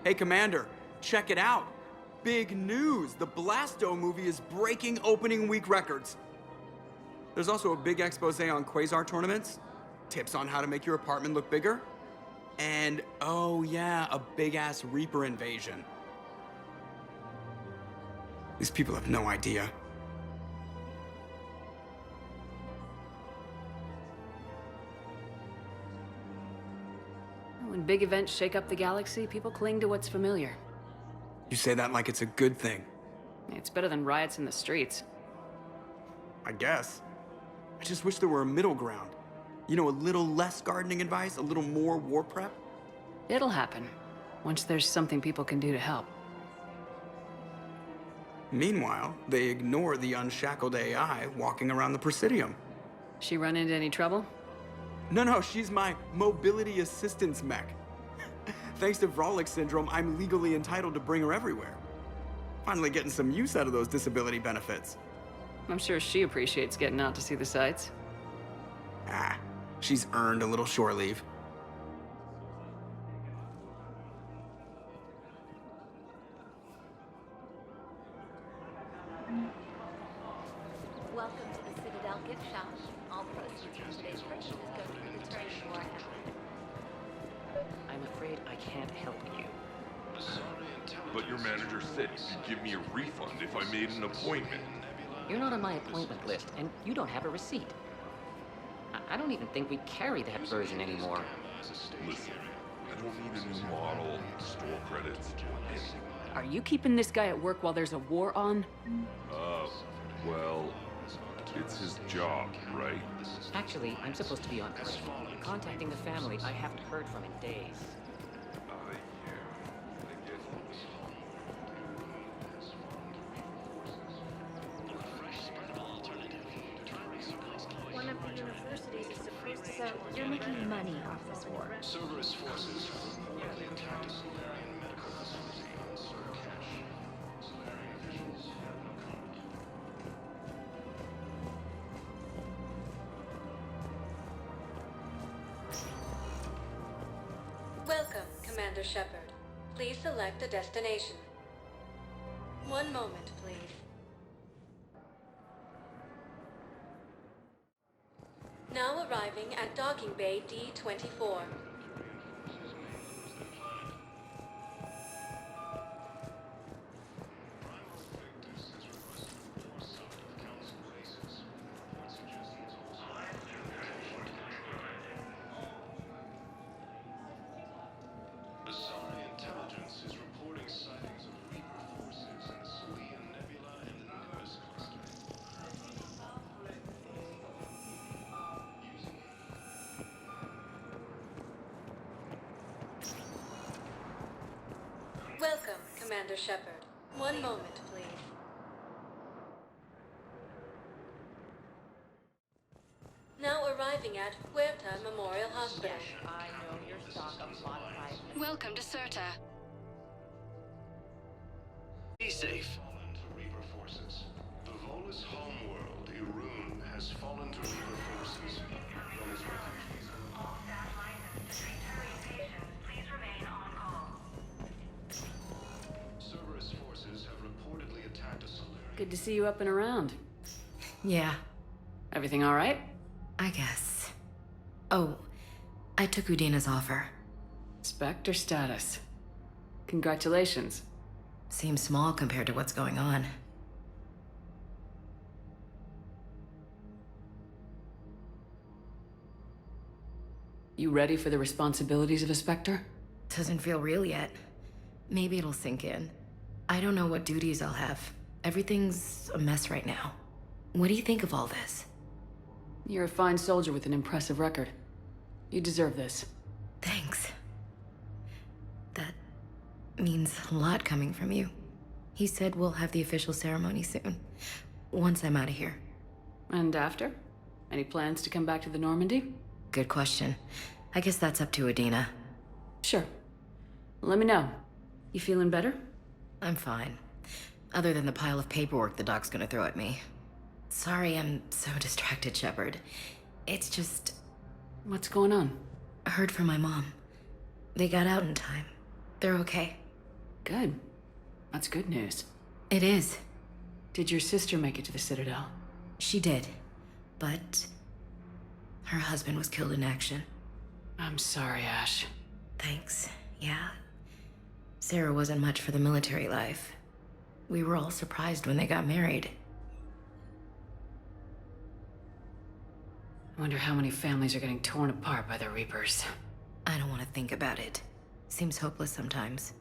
Hey, Commander, check it out. Big news! The Blasto movie is breaking opening week records. There's also a big expose on Quasar tournaments, tips on how to make your apartment look bigger, and, oh yeah, a big-ass Reaper invasion. These people have no idea. When big events shake up the galaxy, people cling to what's familiar. You say that like it's a good thing. It's better than riots in the streets. I guess. I just wish there were a middle ground. You know, a little less gardening advice, a little more war prep. It'll happen, once there's something people can do to help. Meanwhile, they ignore the unshackled AI walking around the Presidium. She run into any trouble? No, she's my mobility assistance mech. Thanks to Vrolic syndrome, I'm legally entitled to bring her everywhere. Finally getting some use out of those disability benefits. I'm sure she appreciates getting out to see the sights. Ah, she's earned a little shore leave. Welcome to the Citadel gift shop. All proceeds from today's purchase go to the returning war effort. I'm afraid I can't help you. But your manager said you'd give me a refund if I made an appointment. You're not on my appointment list, and you don't have a receipt. I don't even think we carry that version anymore. Listen, I don't need a new model, store credits, or anything. Are you keeping this guy at work while there's a war on? Well, it's his job, right? Actually, I'm supposed to be on break. Contacting the family I haven't heard from in days. One of the universities is supposed to... So, you're making money off this war. Cerberus forces have reportedly attacked a Solarian medical facility on Cash. Solarian officials have no comment. Welcome, Commander Shepard. Please select a destination. One moment, please. Now arriving at Docking Bay D-24. Welcome, Commander Shepard. One moment, please. Now arriving at Huerta Memorial Hospital. Yes, I know your stock of modified... Welcome to Certa. Be safe. Fallen to Reaper forces. The Volus homeworld, Irun, has fallen to Reaper forces. Known as refugees. All staff licensed to return stations, please remain on call. Cerberus forces have reportedly attacked a Solarian... Good to see you up and around. Yeah, Everything all right? I guess. Oh, I took Udina's offer. Spectre status. Congratulations. Seems small compared to what's going on. You ready for the responsibilities of a Spectre? Doesn't feel real yet. Maybe it'll sink in. I don't know what duties I'll have. Everything's a mess right now. What do you think of all this? You're a fine soldier with an impressive record. You deserve this. Thanks. That means a lot coming from you. He said we'll have the official ceremony soon, once I'm out of here. And after? Any plans to come back to the Normandy? Good question. I guess that's up to Udina. Sure. Let me know. You feeling better? I'm fine. Other than the pile of paperwork the doc's gonna throw at me. Sorry I'm so distracted, Shepard. It's just... What's going on? I heard from my mom. They got out in time. They're okay. Good. That's good news. It is. Did your sister make it to the Citadel? She did. But... her husband was killed in action. I'm sorry, Ash. Thanks. Yeah. Sarah wasn't much for the military life. We were all surprised when they got married. I wonder how many families are getting torn apart by the Reapers. I don't want to think about it. Seems hopeless sometimes.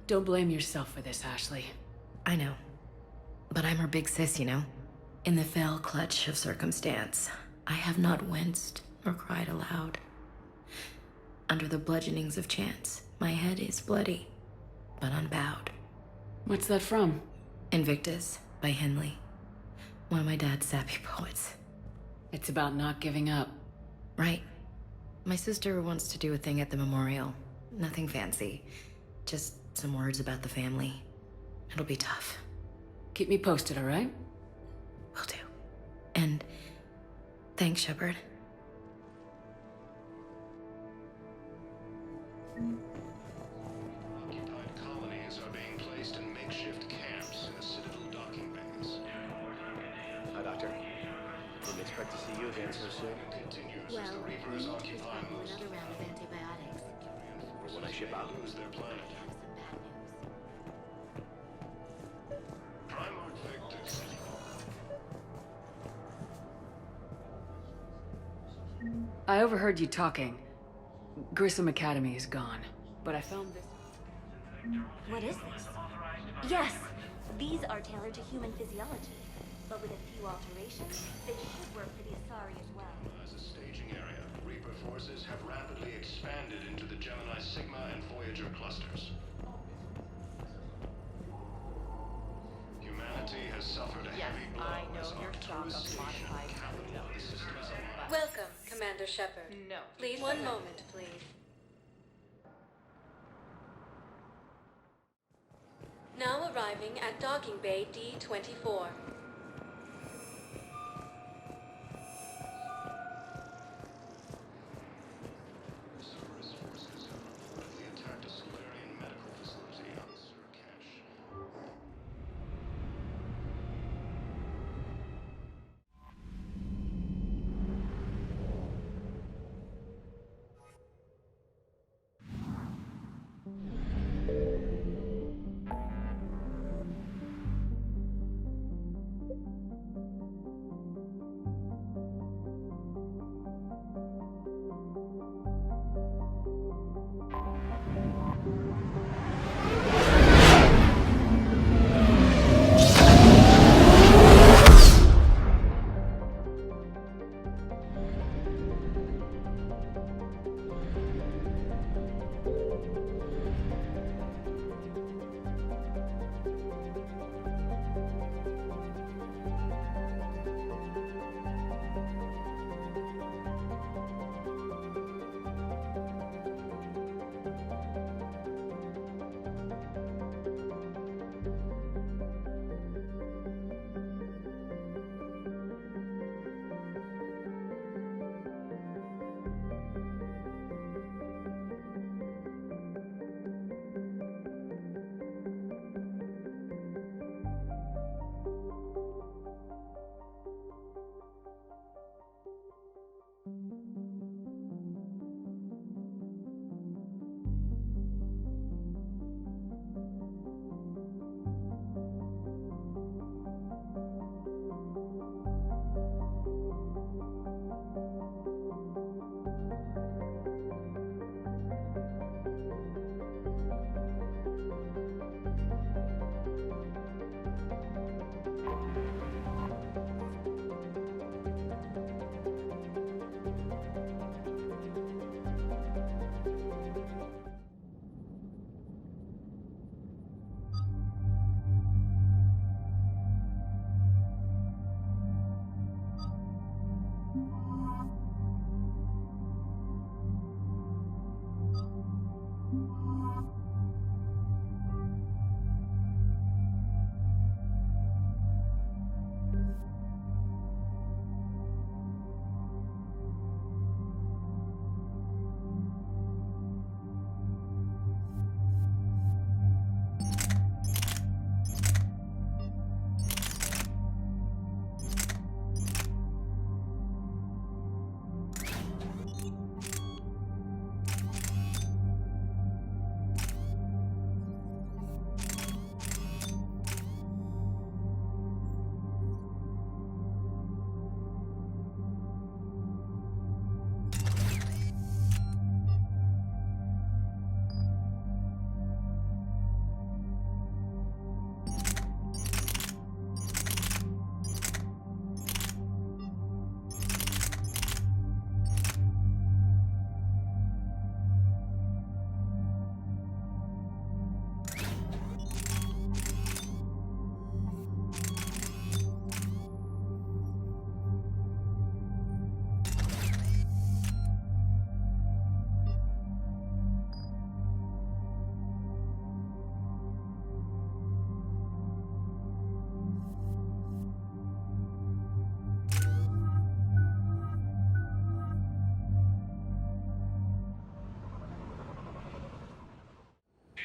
Don't blame yourself for this, Ashley. I know. But I'm her big sis, you know? In the fell clutch of circumstance, I have not winced or cried aloud. Under the bludgeonings of chance, my head is bloody, but unbowed. What's that from? Invictus by Henley. One of my dad's sappy poets. It's about not giving up. Right. My sister wants to do a thing at the memorial. Nothing fancy. Just some words about the family. It'll be tough. Keep me posted, all right? Will do. And thanks, Shepard. Occupied colonies are being placed in makeshift camps in the Citadel docking bays. Hi, Doctor. Didn't expect to see you again so soon. Continues Well, as the we Reapers need to occupy tackle most another round of antibiotics. Or when I ship out. lose their planet. I have some bad news. Primarch Victus. I overheard you talking. Grissom Academy is gone, but I found this. What is this? Yes, these are tailored to human physiology, but with a few alterations, they should work for the Asari as well. As a staging area, Reaper forces have rapidly expanded into the Gemini Sigma and Voyager clusters. Humanity has suffered a heavy blow as Arcturus Station, capital of the system's alliance. Welcome, Commander Shepard. No. Please, one moment, please. Now arriving at docking bay D-24. Cerberus forces have reportedly attacked a Solarian medical facility on Surcash.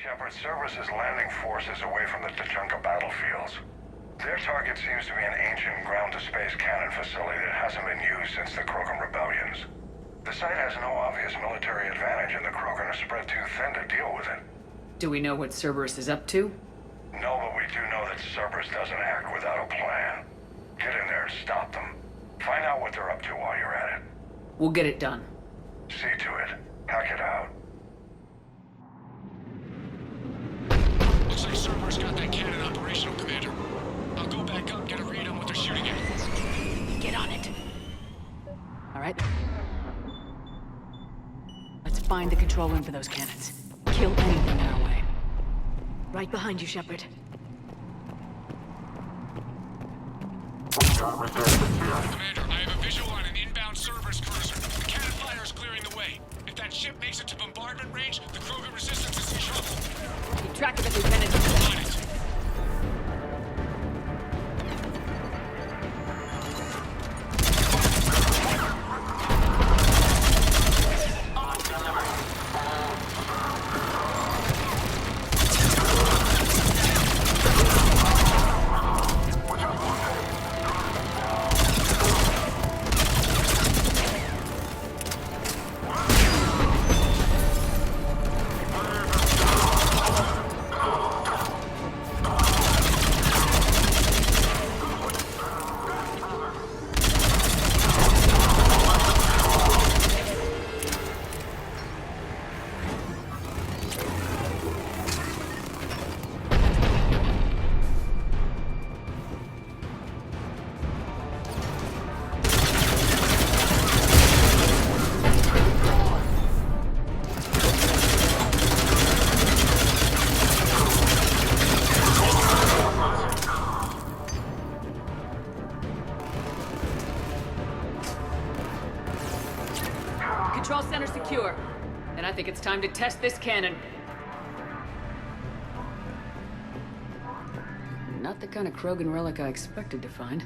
Shepard, Cerberus is landing forces away from the Tachanka battlefields. Their target seems to be an ancient ground-to-space cannon facility that hasn't been used since the Krogan rebellions. The site has no obvious military advantage, and the Krogan are spread too thin to deal with it. Do we know what Cerberus is up to? No, but we do know that Cerberus doesn't act without a plan. Get in there and stop them. Find out what they're up to while you're at it. We'll get it done. See to it. Hack it out. Looks like Cerberus got that cannon operational, Commander. I'll go back up, get a read on what they're shooting at. Get on it. All right. Let's find the control room for those cannons. Kill anything in our way. Right behind you, Shepard. Commander, I have a visual on an inbound Cerberus cruiser. The cannon fire is clearing the way. If that ship makes it to bombardment range, the Krogan resistance is in trouble. Keep track of it, Lieutenant. On it. Control center secure. And I think it's time to test this cannon. Not the kind of Krogan relic I expected to find.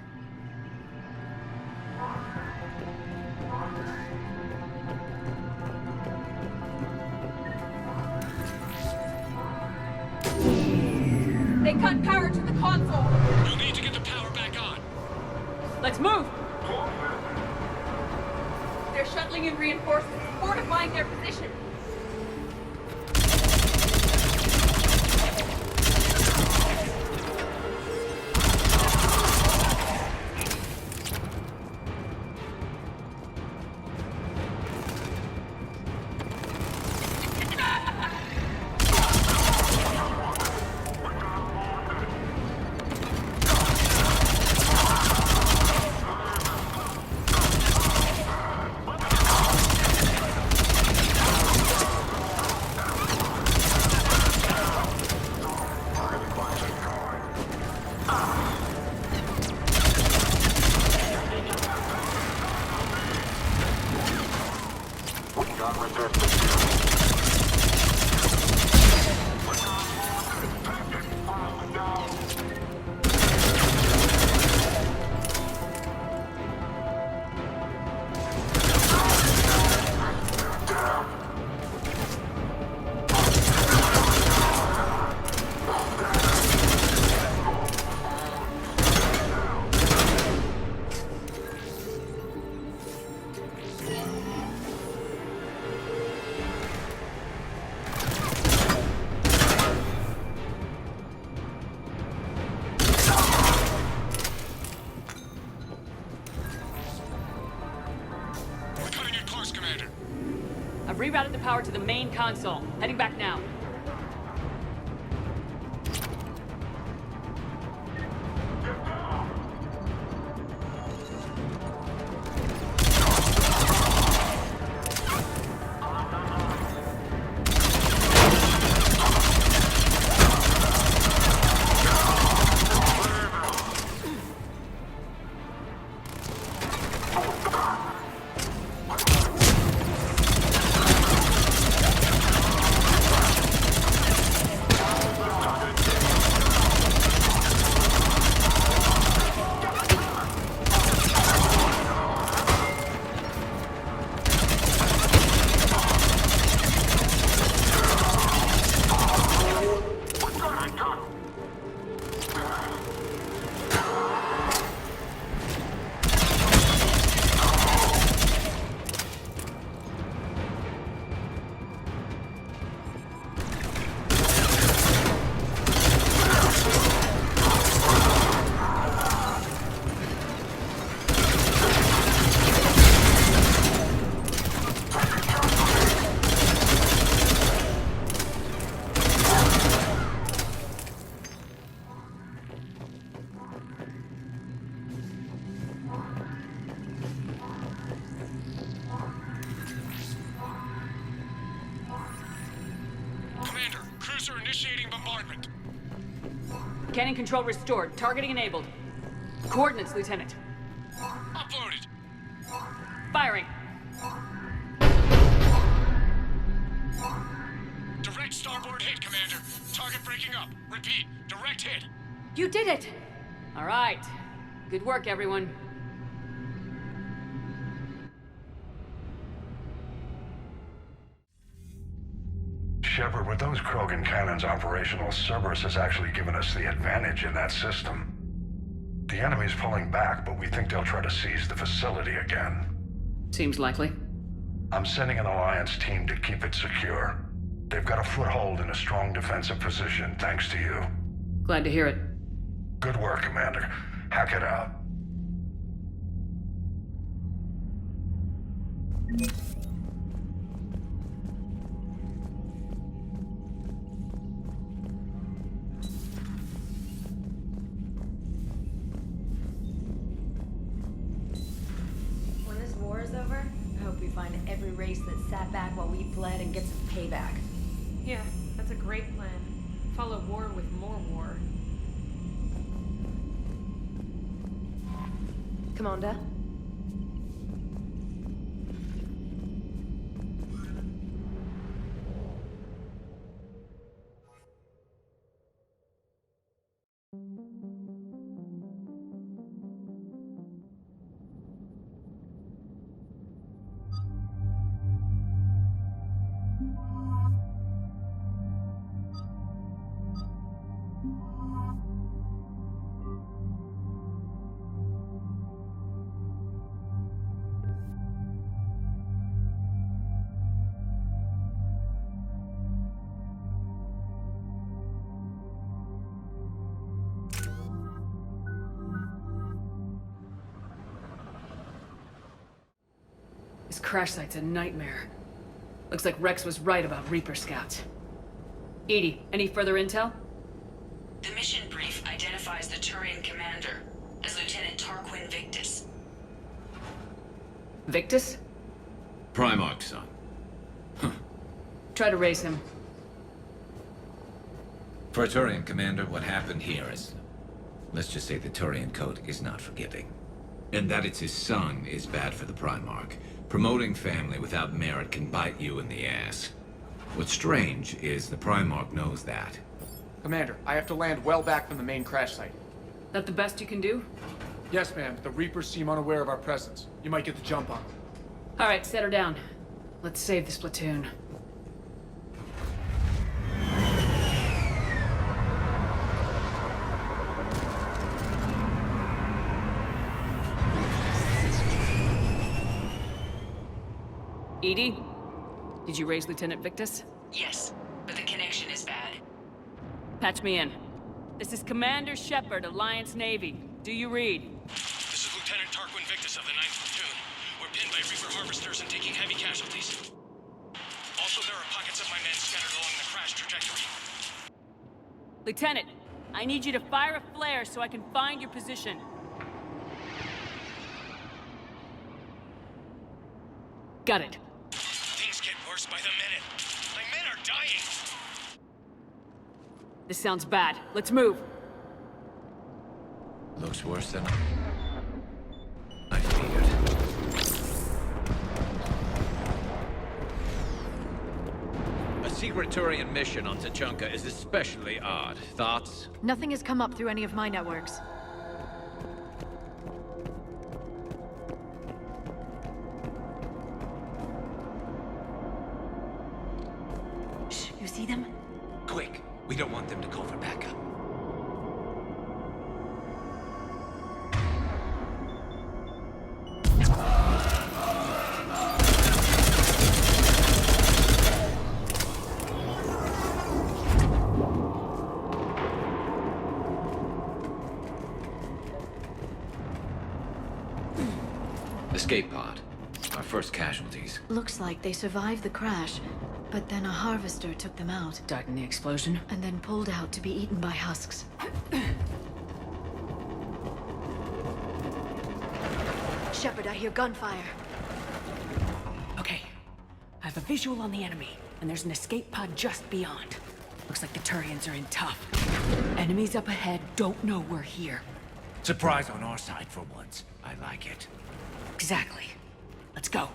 They cut power to the console. We'll need to get the power back on. Let's move! They're shuttling in reinforcements, fortifying their position. I've rerouted the power to the main console. Heading back now. bombardment. Cannon control restored. Targeting enabled. Coordinates, Lieutenant. Uploaded. Firing. Direct starboard hit, Commander. Target breaking up. Repeat, direct hit. You did it! All right. Good work, everyone. Shepard, with those Krogan cannons operational, Cerberus has actually given us the advantage in that system. The enemy's pulling back, but we think they'll try to seize the facility again. Seems likely. I'm sending an Alliance team to keep it secure. They've got a foothold in a strong defensive position, thanks to you. Glad to hear it. Good work, Commander. Hack it out. When this war is over, I hope we find every race that sat back while we fled and get some payback. Yeah, that's a great plan. Follow war with more war. Commander? This crash site's a nightmare. Looks like Rex was right about Reaper scouts. Edie, any further intel? The mission brief identifies the Turian commander as Lieutenant Tarquin Victus. Victus? Primarch's son. Try to raise him. For a Turian commander, what happened here is... let's just say the Turian code is not forgiving. And that it's his son is bad for the Primarch. Promoting family without merit can bite you in the ass. What's strange is the Primarch knows that. Commander, I have to land well back from the main crash site. That the best you can do? Yes, ma'am. The Reapers seem unaware of our presence. You might get the jump on them. All right, set her down. Let's save this platoon. Edie? Did you raise Lieutenant Victus? Yes, but the connection is bad. Patch me in. This is Commander Shepard, Alliance Navy. Do you read? This is Lieutenant Tarquin Victus of the 9th Platoon. We're pinned by Reaper harvesters and taking heavy casualties. Also, there are pockets of my men scattered along the crash trajectory. Lieutenant, I need you to fire a flare so I can find your position. Got it. Things get worse by the minute. My men are dying! This sounds bad. Let's move. Looks worse than I feared. A secret Turian mission on Tachanka is especially odd. Thoughts? Nothing has come up through any of my networks. You see them? Quick! We don't want them to call for backup. Escape pod. Our first casualties. Looks like they survived the crash, but then a harvester took them out. Died in the explosion? And then pulled out to be eaten by husks. Shepard, I hear gunfire. Okay. I have a visual on the enemy, and there's an escape pod just beyond. Looks like the Turians are in tough. Enemies up ahead don't know we're here. Surprise on our side for once. I like it. Exactly. Let's go.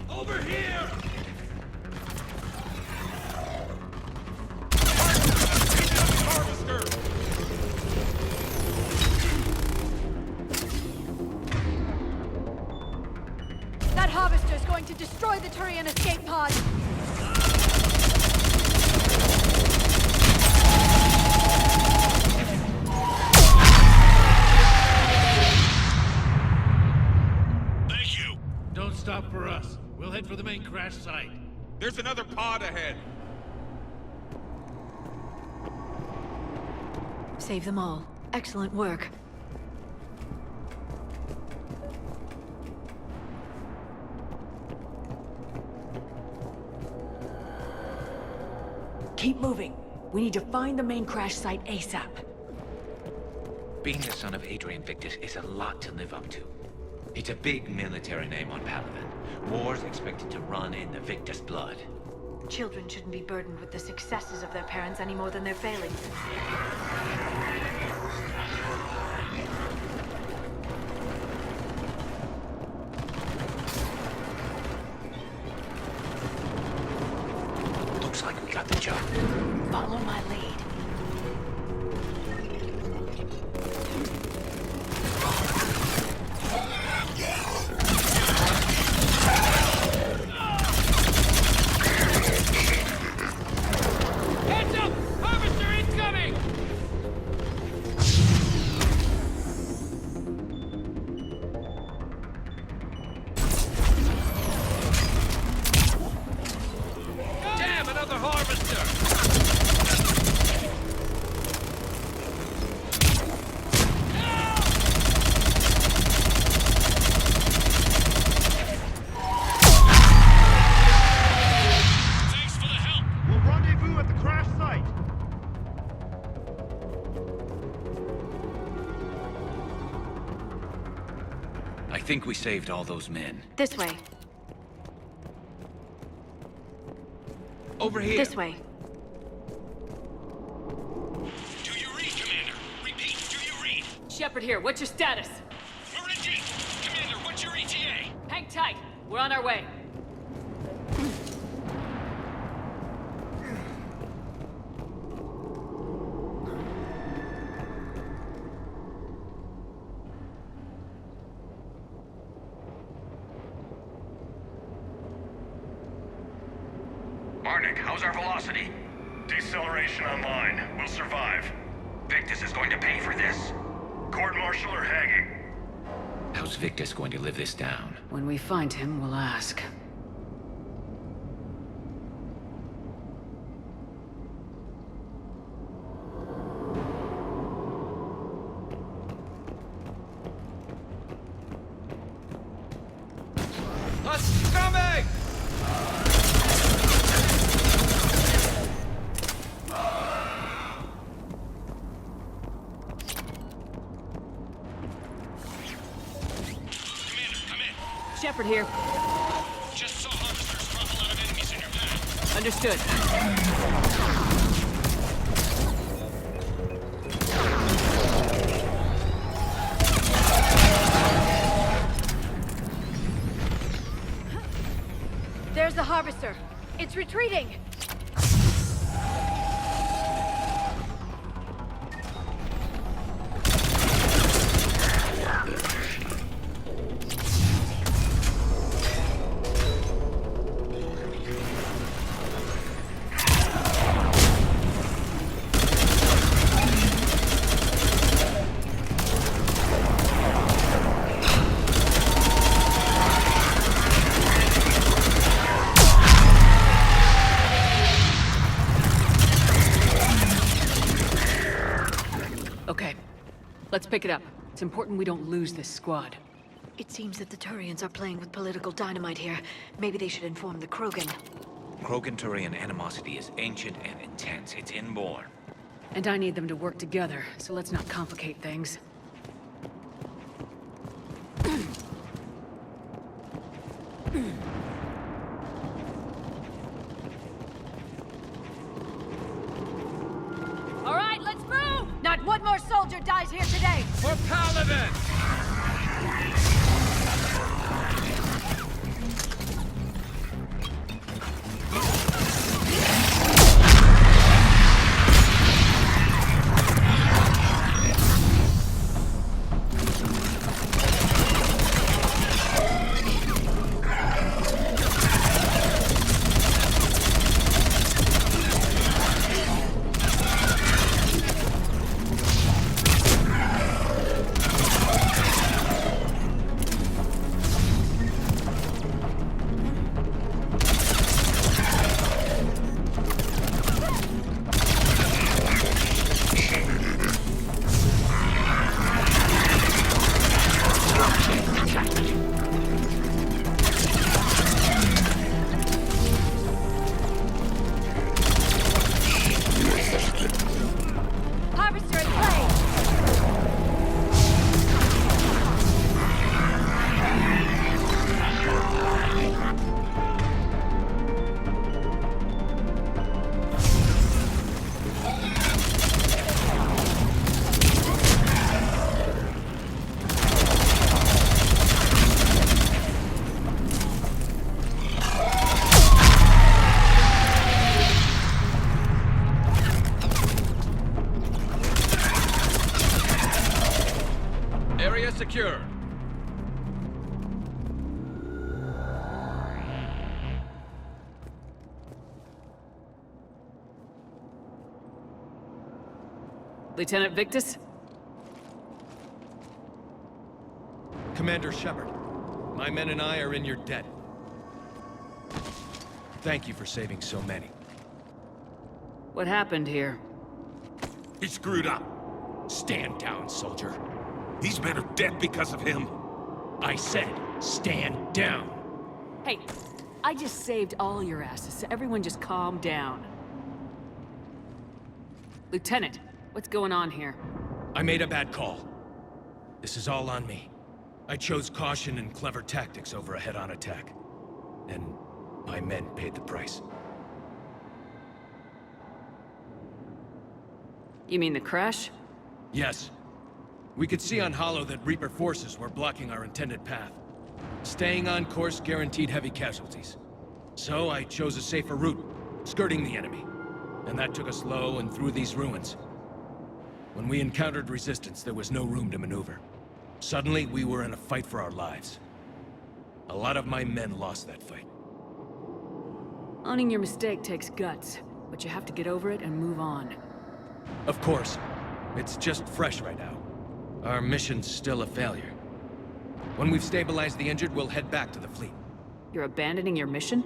Over here! Harvester! That harvester is going to destroy the Turian escape pod. Thank you! Don't stop for us. We'll head for the main crash site. There's another pod ahead. Save them all. Excellent work. Keep moving. We need to find the main crash site ASAP. Being the son of Adrian Victus is a lot to live up to. It's a big military name on Palaven. War's expected to run in the Victus blood. Children shouldn't be burdened with the successes of their parents any more than their failings. Looks like we got the job. Follow my lead. Heads up! Harvester incoming! Damn, another harvester! Thanks for the help! We'll rendezvous at the crash site. I think we saved all those men. This way. Over here. This way. Do you read, Commander? Repeat, do you read? Shepard here, what's your status? We're in deep! Commander, what's your ETA? Hang tight. We're on our way. Marnik, how's our velocity? Deceleration online. We'll survive. Victus is going to pay for this. Court-martial or hanging? How's Victus going to live this down? When we find him, we'll ask. Us coming! Commander, come in. Shepard here. Just saw harvesters drop a lot of enemies in your path. Understood. There's the harvester. It's retreating. Let's pick it up. It's important we don't lose this squad. It seems that the Turians are playing with political dynamite here. Maybe they should inform the Krogan. Krogan-Turian animosity is ancient and intense. It's inborn. And I need them to work together, so let's not complicate things. All right, let's move! Not one more soldier dies here today! For Paladin! Harvester in play! Area secure. Lieutenant Victus? Commander Shepard, my men and I are in your debt. Thank you for saving so many. What happened here? He screwed up. Stand down, soldier. These men are dead because of him. I said, stand down. Hey, I just saved all your asses, so everyone just calm down. Lieutenant, what's going on here? I made a bad call. This is all on me. I chose caution and clever tactics over a head-on attack. And my men paid the price. You mean the crash? Yes. We could see on Hollow that Reaper forces were blocking our intended path. Staying on course guaranteed heavy casualties. So I chose a safer route, skirting the enemy. And that took us low and through these ruins. When we encountered resistance, there was no room to maneuver. Suddenly, we were in a fight for our lives. A lot of my men lost that fight. Owning your mistake takes guts, but you have to get over it and move on. Of course. It's just fresh right now. Our mission's still a failure. When we've stabilized the injured, we'll head back to the fleet. You're abandoning your mission?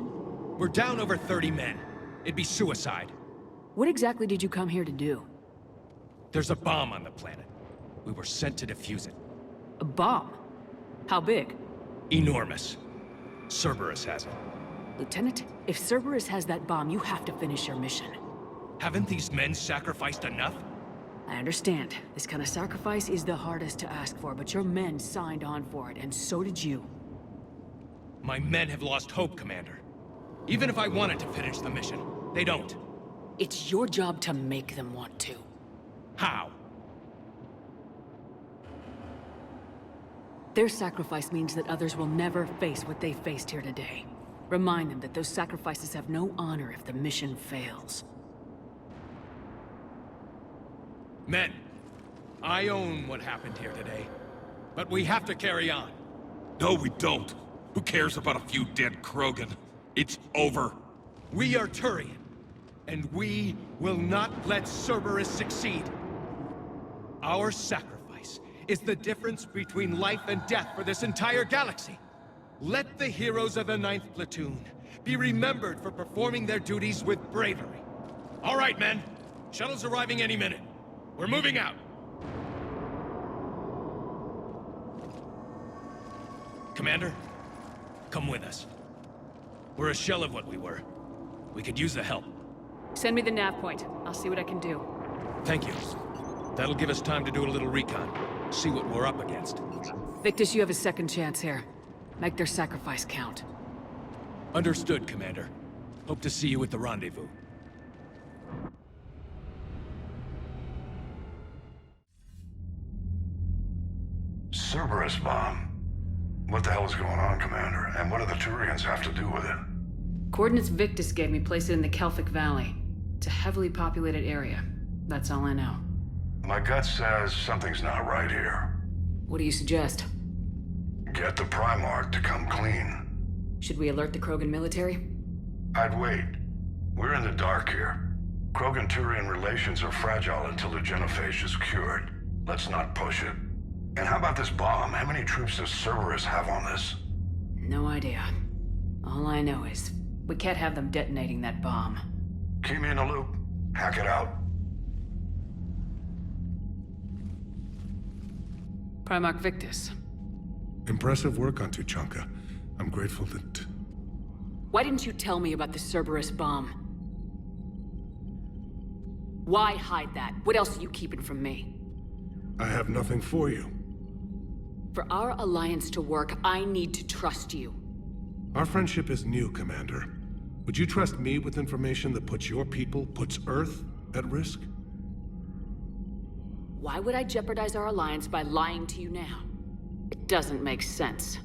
We're down over 30 men. It'd be suicide. What exactly did you come here to do? There's a bomb on the planet. We were sent to defuse it. A bomb? How big? Enormous. Cerberus has it. Lieutenant, if Cerberus has that bomb, you have to finish your mission. Haven't these men sacrificed enough? I understand. This kind of sacrifice is the hardest to ask for, but your men signed on for it, and so did you. My men have lost hope, Commander. Even if I wanted to finish the mission, they don't. It's your job to make them want to. How? Their sacrifice means that others will never face what they faced here today. Remind them that those sacrifices have no honor if the mission fails. Men, I own what happened here today. But we have to carry on. No, we don't. Who cares about a few dead Krogan? It's over. We are Turian, and we will not let Cerberus succeed. Our sacrifice is the difference between life and death for this entire galaxy. Let the heroes of the 9th Platoon be remembered for performing their duties with bravery. All right, men. Shuttle's arriving any minute. We're moving out. Commander, come with us. We're a shell of what we were. We could use the help. Send me the nav point. I'll see what I can do. Thank you. That'll give us time to do a little recon. See what we're up against. Victus, you have a second chance here. Make their sacrifice count. Understood, Commander. Hope to see you at the rendezvous. Cerberus bomb. What the hell is going on, Commander? And what do the Turians have to do with it? Coordinates Victus gave me place it in the Kelphic Valley. It's a heavily populated area. That's all I know. My gut says something's not right here. What do you suggest? Get the Primarch to come clean. Should we alert the Krogan military? I'd wait. We're in the dark here. Krogan-Turian relations are fragile until the genophage is cured. Let's not push it. And how about this bomb? How many troops does Cerberus have on this? No idea. All I know is, we can't have them detonating that bomb. Keep me in the loop. Hack it out. Primarch Victus. Impressive work on Tuchanka. I'm grateful that... Why didn't you tell me about the Cerberus bomb? Why hide that? What else are you keeping from me? I have nothing for you. For our alliance to work, I need to trust you. Our friendship is new, Commander. Would you trust me with information that puts your people, puts Earth, at risk? Why would I jeopardize our alliance by lying to you now? It doesn't make sense.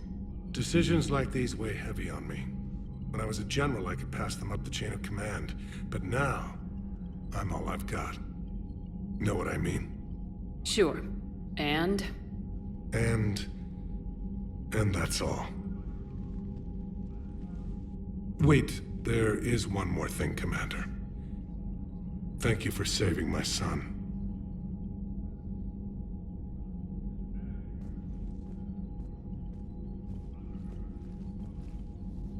Decisions like these weigh heavy on me. When I was a general, I could pass them up the chain of command. But now, I'm all I've got. Know what I mean? Sure. And that's all. Wait, there is one more thing, Commander. Thank you for saving my son.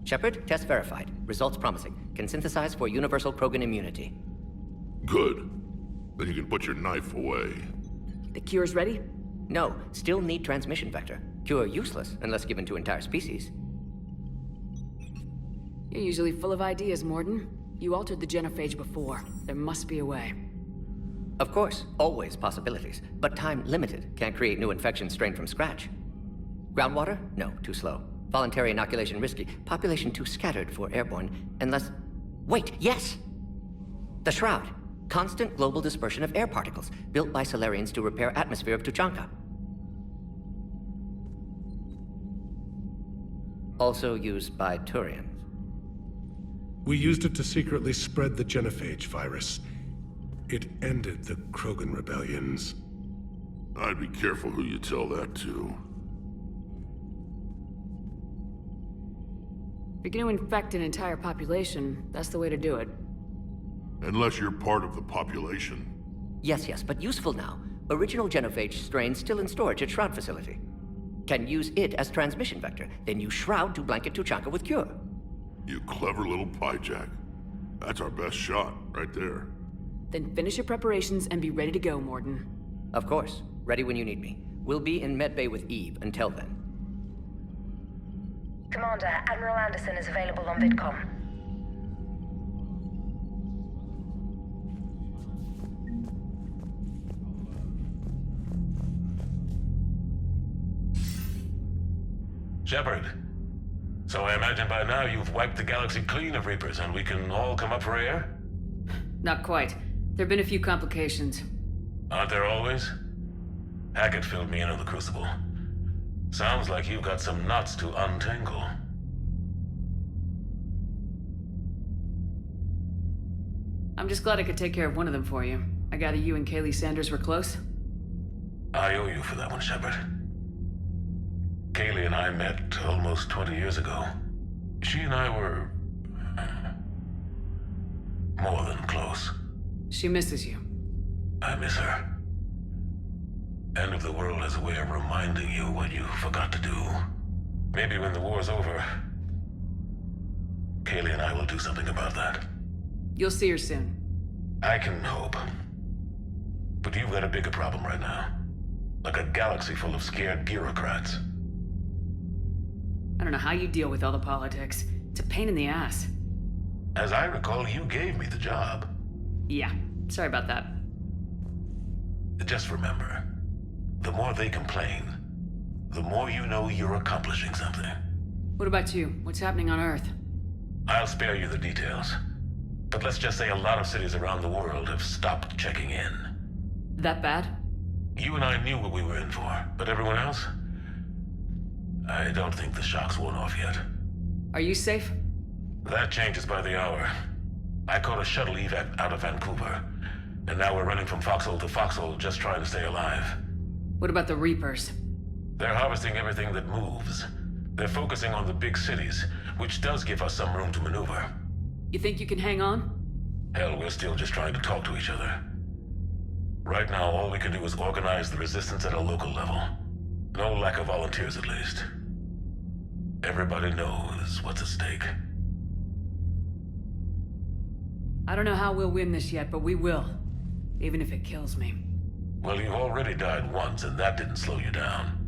Shepard, test verified. Results promising. Can synthesize for universal Krogan immunity. Good. Then you can put your knife away. The cure's ready? No, still need transmission vector. Cure useless unless given to entire species. You're usually full of ideas, Morden. You altered the genophage before. There must be a way. Of course, always possibilities, but time limited. Can't create new infection strain from scratch. Groundwater? No, too slow. Voluntary inoculation risky. Population too scattered for airborne, unless... Wait, yes! The Shroud. Constant global dispersion of air particles, built by Solarians to repair atmosphere of Tuchanka. Also used by Turians. We used it to secretly spread the genophage virus. It ended the Krogan rebellions. I'd be careful who you tell that to. If you're gonna infect an entire population, that's the way to do it. Unless you're part of the population. Yes, but useful now. Original genophage strain still in storage at Shroud facility. Can use it as transmission vector, then use Shroud to blanket Tuchanka with cure. You clever little pyjack. That's our best shot, right there. Then finish your preparations and be ready to go, Morden. Of course. Ready when you need me. We'll be in medbay with Eve until then. Commander, Admiral Anderson is available on VidCom. Shepard. So I imagine by now you've wiped the galaxy clean of Reapers and we can all come up for air? Not quite. There have been a few complications. Aren't there always? Hackett filled me in on the Crucible. Sounds like you've got some knots to untangle. I'm just glad I could take care of one of them for you. I gather you and Kaylee Sanders were close? I owe you for that one, Shepard. Kaylee and I met almost 20 years ago. She and I were... more than close. She misses you. I miss her. End of the world has a way of reminding you what you forgot to do. Maybe when the war's over, Kaylee and I will do something about that. You'll see her soon. I can hope. But you've got a bigger problem right now. Like a galaxy full of scared bureaucrats. I don't know how you deal with all the politics. It's a pain in the ass. As I recall, you gave me the job. Yeah, sorry about that. Just remember, the more they complain, the more you know you're accomplishing something. What about you? What's happening on Earth? I'll spare you the details. But let's just say a lot of cities around the world have stopped checking in. That bad? You and I knew what we were in for, but everyone else? I don't think the shock's worn off yet. Are you safe? That changes by the hour. I caught a shuttle evac out of Vancouver, and now we're running from foxhole to foxhole just trying to stay alive. What about the Reapers? They're harvesting everything that moves. They're focusing on the big cities, which does give us some room to maneuver. You think you can hang on? Hell, we're still just trying to talk to each other. Right now, all we can do is organize the resistance at a local level. No lack of volunteers, at least. Everybody knows what's at stake. I don't know how we'll win this yet, but we will. Even if it kills me. Well, you already died once, and that didn't slow you down.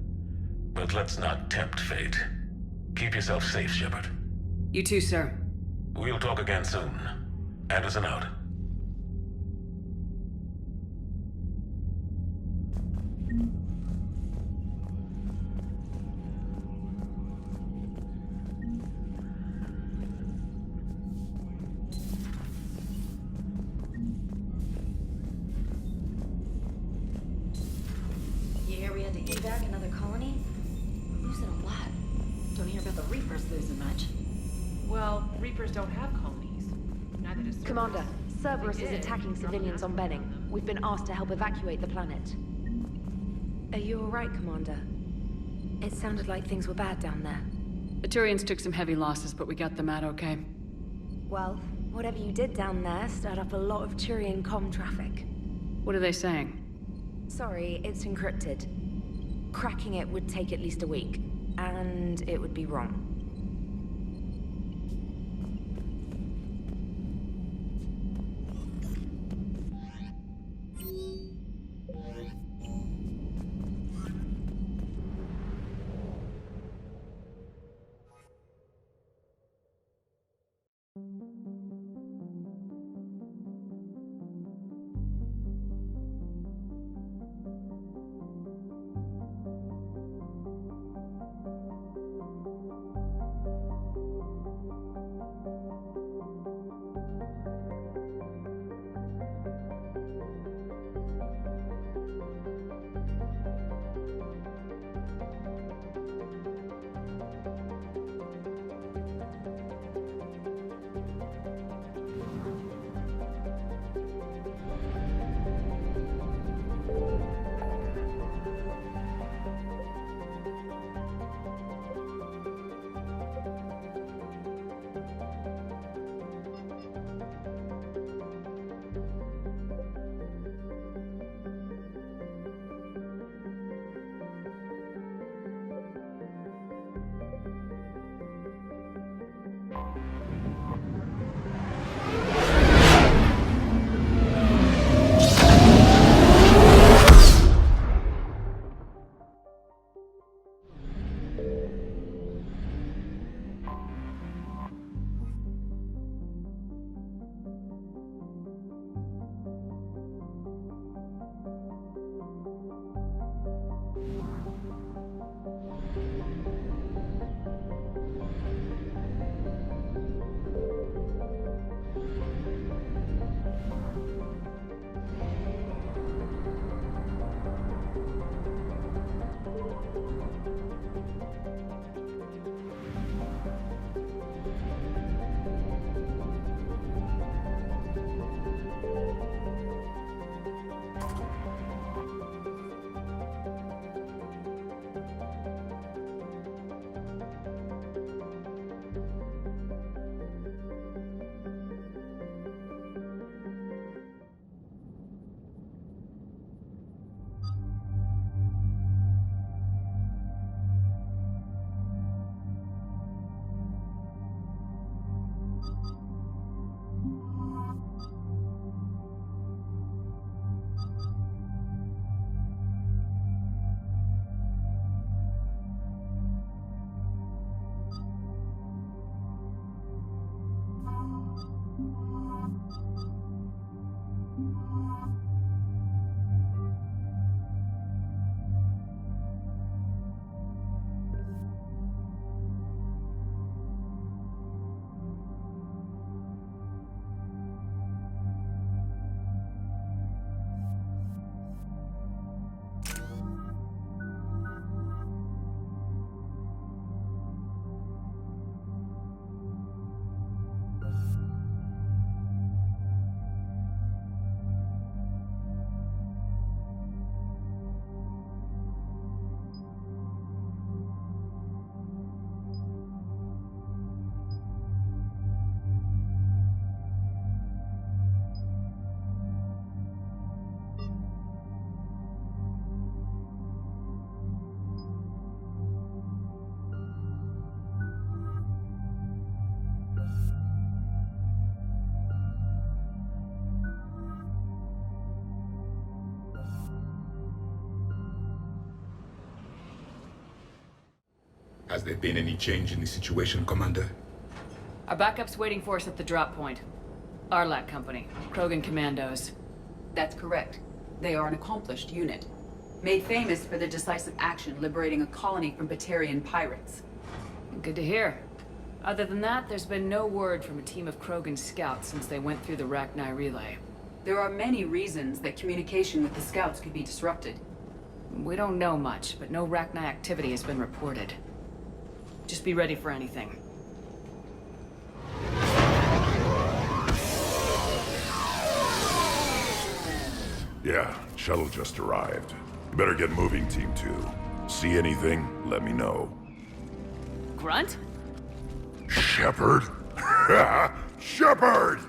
But let's not tempt fate. Keep yourself safe, Shepard. You too, sir. We'll talk again soon. Anderson out. You hear we had to evac another colony? We're losing a lot. Don't hear about the Reapers losing much. Well, Reapers don't have colonies. Neither does Cerberus. Commander, Cerberus They is did. attacking civilians on Benning. We've been asked to help evacuate the planet. Are you alright, Commander? It sounded like things were bad down there. The Turians took some heavy losses, but we got them out okay. Well, whatever you did down there stirred up a lot of Turian comm traffic. What are they saying? Sorry, it's encrypted. Cracking it would take at least a week, and it would be wrong. Has there been any change in the situation, Commander? Our backup's waiting for us at the drop point. Arlac Company, Krogan Commandos. That's correct. They are an accomplished unit, made famous for their decisive action liberating a colony from Batarian pirates. Good to hear. Other than that, there's been no word from a team of Krogan scouts since they went through the Rachni relay. There are many reasons that communication with the scouts could be disrupted. We don't know much, but no Rachni activity has been reported. Just be ready for anything. Yeah, shuttle just arrived. You better get moving, Team 2. See anything, let me know. Grunt? Shepard? Shepard!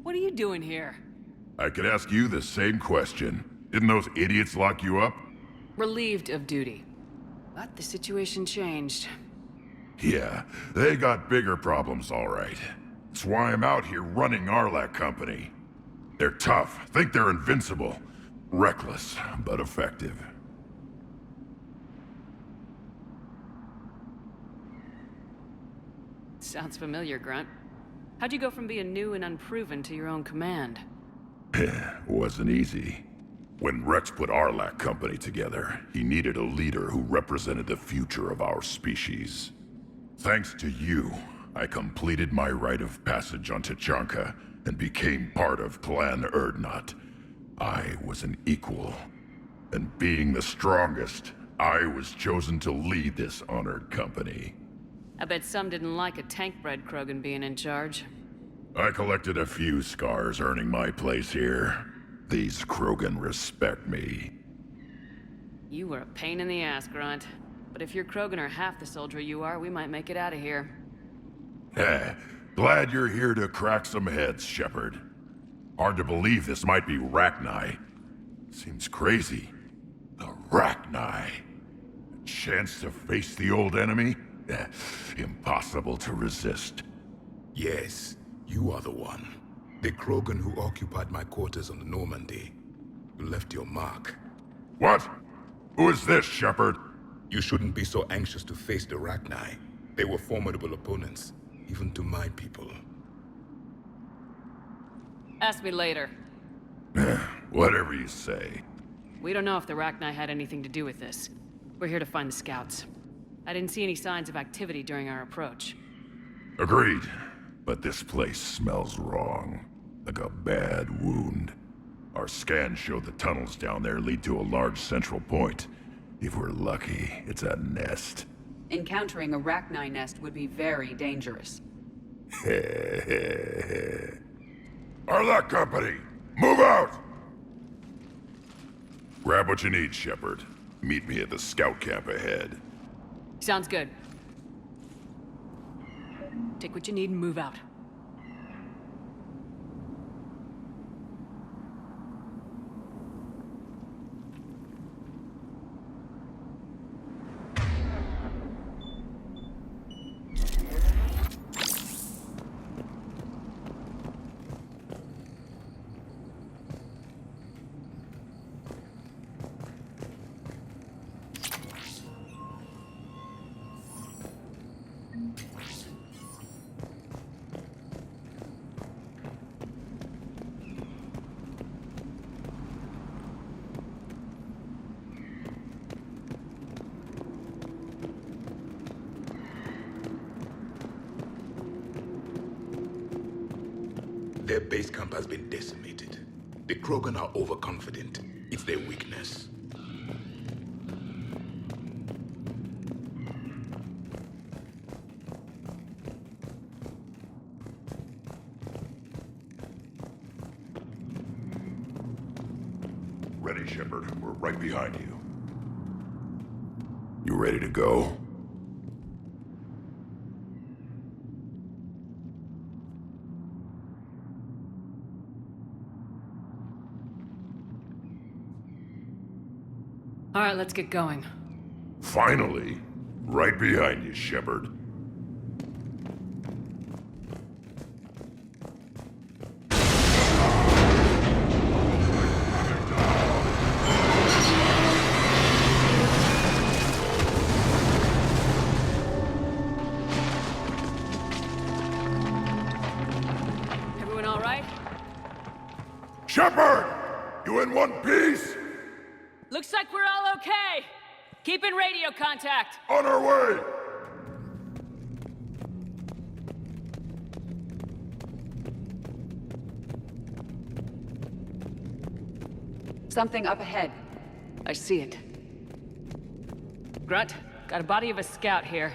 What are you doing here? I could ask you the same question. Didn't those idiots lock you up? Relieved of duty. But the situation changed. Yeah, they got bigger problems, all right. That's why I'm out here running Arlac Company. They're tough, think they're invincible. Reckless, but effective. Sounds familiar, Grunt. How'd you go from being new and unproven to your own command? Wasn't easy. When Rex put Arlac Company together, he needed a leader who represented the future of our species. Thanks to you, I completed my rite of passage on Tachanka and became part of Clan Urdnot. I was an equal. And being the strongest, I was chosen to lead this honored company. I bet some didn't like a tank-bred Krogan being in charge. I collected a few scars earning my place here. These Krogan respect me. You were a pain in the ass, Grunt. But if your Krogan are half the soldier you are, we might make it out of here. Glad you're here to crack some heads, Shepard. Hard to believe this might be Rachni. Seems crazy. The Rachni. A chance to face the old enemy? Impossible to resist. Yes, you are the one. The Krogan who occupied my quarters on the Normandy. You left your mark. What? Who is this, Shepard? You shouldn't be so anxious to face the Rachni. They were formidable opponents, even to my people. Ask me later. Whatever you say. We don't know if the Rachni had anything to do with this. We're here to find the scouts. I didn't see any signs of activity during our approach. Agreed. But this place smells wrong. Like a bad wound. Our scans show the tunnels down there lead to a large central point. If we're lucky, it's a nest. Encountering a Rachni nest would be very dangerous. Arlac Company, move out! Grab what you need, Shepard. Meet me at the scout camp ahead. Sounds good. Take what you need and move out. Their base camp has been decimated. The Krogan are overconfident. It's their weakness. Ready, Shepard. We're right behind you. You ready to go? All right, let's get going. Finally. Right behind you, Shepard. Shepard! You in one piece? Looks like we're all okay. Keep in radio contact. On our way! Something up ahead. I see it. Grunt, got a body of a scout here.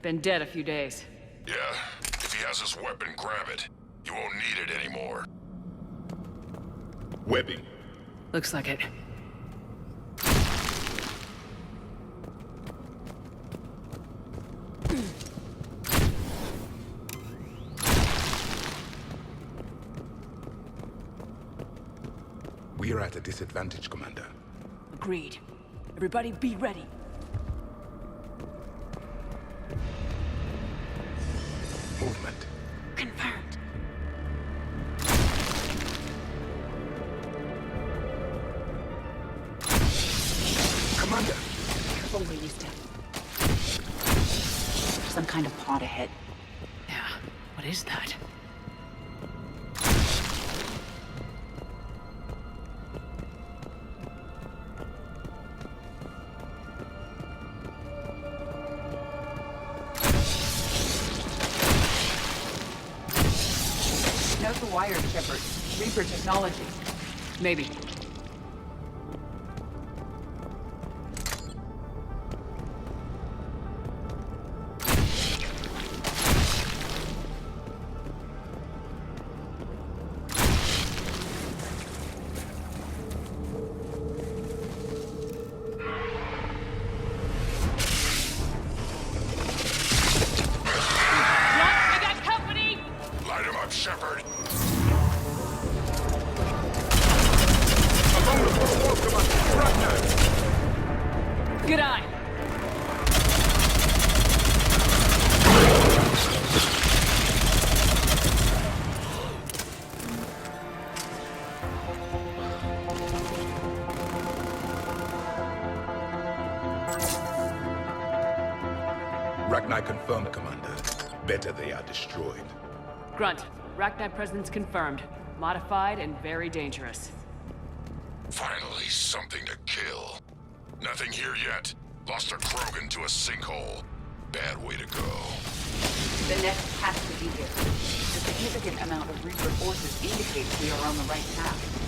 Been dead a few days. Yeah, if he has his weapon, grab it. You won't need it anymore. Webbing. Looks like it. We're at a disadvantage, Commander. Agreed. Everybody be ready. Movement. Confirmed. Commander! Careful where you step. Some kind of pod ahead. Yeah, what is that? Note the wires, Shepard. Reaper technology. Maybe. Shepard! Good eye. Ragnar confirmed, Commander. Better they are destroyed. Grunt, Ragnar presence confirmed. Modified and very dangerous. Finally, something to kill. Nothing here yet. Lost a Krogan to a sinkhole. Bad way to go. The next has to be here. The significant amount of Reaper forces indicates we are on the right path.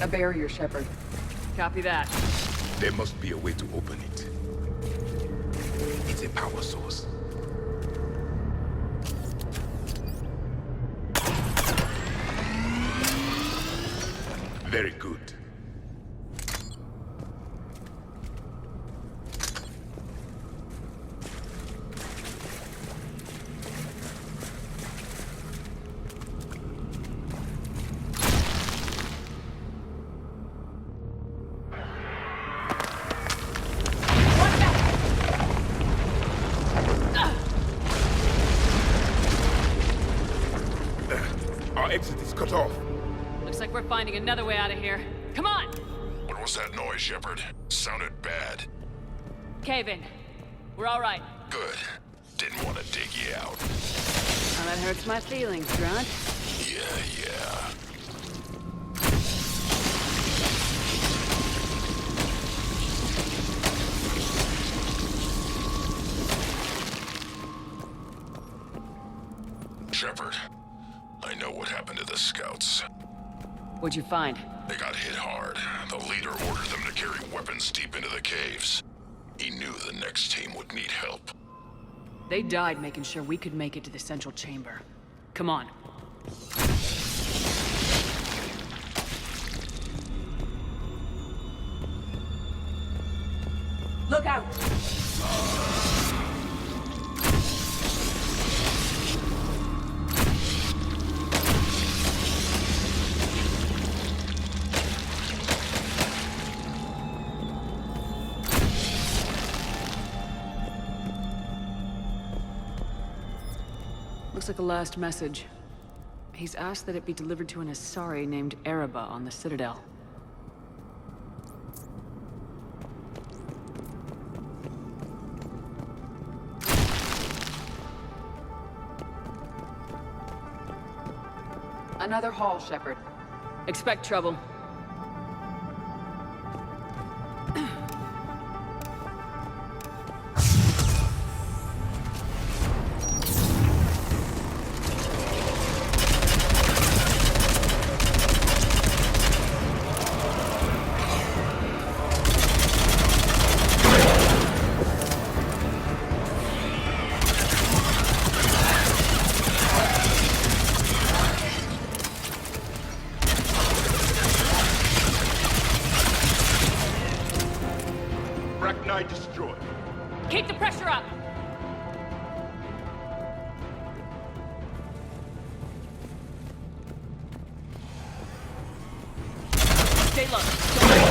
A barrier, Shepard. Copy that. There must be a way to open it. It's a power source. Very good. Our exit is cut off. Looks like we're finding another way out of here. Come on! What was that noise, Shepard? Sounded bad. Cave in. We're all right. Good. Didn't want to dig you out. Well, that hurts my feelings, Grunt. Yeah. Shepard, I know what happened to the scouts. What'd you find? They got hit hard. The leader ordered them to carry weapons deep into the caves. He knew the next team would need help. They died making sure we could make it to the central chamber. Come on. Look out! Looks like a last message. He's asked that it be delivered to an Asari named Ereba on the Citadel. Another haul, Shepard. Expect trouble. Destroyed. Keep the pressure up! Stay low. Don't